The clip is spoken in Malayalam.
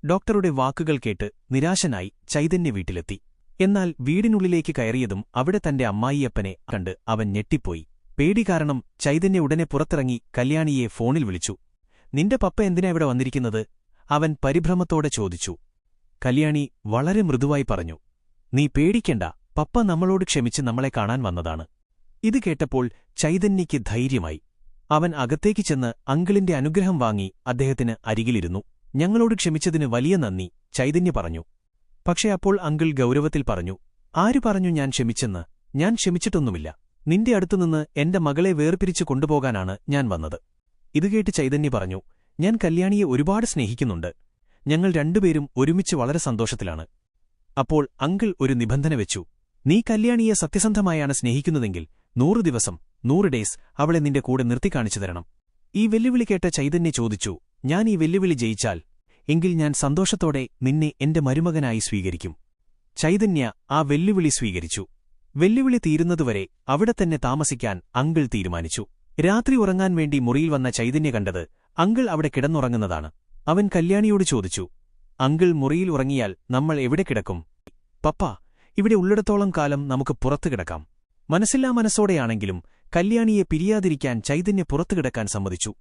ഡോക്ടറുടെ വാക്കുകൾ കേട്ട് നിരാശനായി ചൈതന്യ വീട്ടിലെത്തി. എന്നാൽ വീടിനുള്ളിലേക്ക് കയറിയതും അവിടെ തന്റെ അമ്മായിയപ്പനെ കണ്ട് അവൻ ഞെട്ടിപ്പോയി. പേടി കാരണം ചൈതന്യ ഉടനെ പുറത്തിറങ്ങി കല്യാണിയെ ഫോണിൽ വിളിച്ചു. നിന്റെ പപ്പ എന്തിനാ ഇവിടെ വന്നിരിക്കുന്നത്? അവൻ പരിഭ്രമത്തോടെ ചോദിച്ചു. കല്യാണി വളരെ മൃദുവായി പറഞ്ഞു. നീ പേടിക്കണ്ട, പപ്പ നമ്മളോട് ക്ഷമിച്ച് നമ്മളെ കാണാൻ വന്നതാണ്. ഇത് കേട്ടപ്പോൾ ചൈതന്യയ്ക്ക് ധൈര്യമായി. അവൻ അകത്തേക്ക് ചെന്ന് അങ്കിളിന്റെ അനുഗ്രഹം വാങ്ങി അദ്ദേഹത്തിന് അരികിലിരുന്നു. ഞങ്ങളോട് ക്ഷമിച്ചതിന് വലിയ നന്ദി, ചൈതന്യ പറഞ്ഞു. പക്ഷേ അപ്പോൾ അങ്കിൾ ഗൗരവത്തിൽ പറഞ്ഞു. ആരു പറഞ്ഞു ഞാൻ ക്ഷമിച്ചെന്ന്? ഞാൻ ക്ഷമിച്ചിട്ടൊന്നുമില്ല. നിന്റെ അടുത്തുനിന്ന് എന്റെ മകളെ വേർപിരിച്ചു കൊണ്ടുപോകാനാണ് ഞാൻ വന്നത്. ഇതുകേട്ട് ചൈതന്യ പറഞ്ഞു. ഞാൻ കല്യാണിയെ ഒരുപാട് സ്നേഹിക്കുന്നുണ്ട്. ഞങ്ങൾ രണ്ടുപേരും ഒരുമിച്ച് വളരെ സന്തോഷത്തിലാണ്. അപ്പോൾ അങ്കിൾ ഒരു നിബന്ധന വെച്ചു. നീ കല്യാണിയെ സത്യസന്ധമായാണ് സ്നേഹിക്കുന്നതെങ്കിൽ 100 ദിവസം 100 ഡേയ്സ് അവളെ നിന്റെ കൂടെ നിർത്തിക്കാണിച്ചു തരണം. ഈ വെല്ലുവിളി കേട്ട ചൈതന്യ ചോദിച്ചു. ഞാൻ ഈ വെല്ലുവിളി ജയിച്ചാൽ എങ്കിൽ ഞാൻ സന്തോഷത്തോടെ നിന്നെ എന്റെ മരുമകനായി സ്വീകരിക്കും. ചൈതന്യ ആ വെല്ലുവിളി സ്വീകരിച്ചു. വെല്ലുവിളി തീരുന്നതുവരെ അവിടെ തന്നെ താമസിക്കാൻ അങ്കിൾ തീരുമാനിച്ചു. രാത്രി ഉറങ്ങാൻ വേണ്ടി മുറിയിൽ വന്ന ചൈതന്യ കണ്ടത് അങ്കിൾ അവിടെ കിടന്നുറങ്ങുന്നതാണ്. അവൻ കല്യാണിയോട് ചോദിച്ചു. അങ്കിൾ മുറിയിൽ ഉറങ്ങിയാൽ നമ്മൾ എവിടെ കിടക്കും? പപ്പ, ഇവിടെ ഉള്ളിടത്തോളം കാലം നമുക്ക് പുറത്തു കിടക്കാം. മനസ്സില്ലാ മനസ്സോടെയാണെങ്കിലും കല്യാണിയെ പിരിയാതിരിക്കാൻ ചൈതന്യ പുറത്തുകിടക്കാൻ സമ്മതിച്ചു.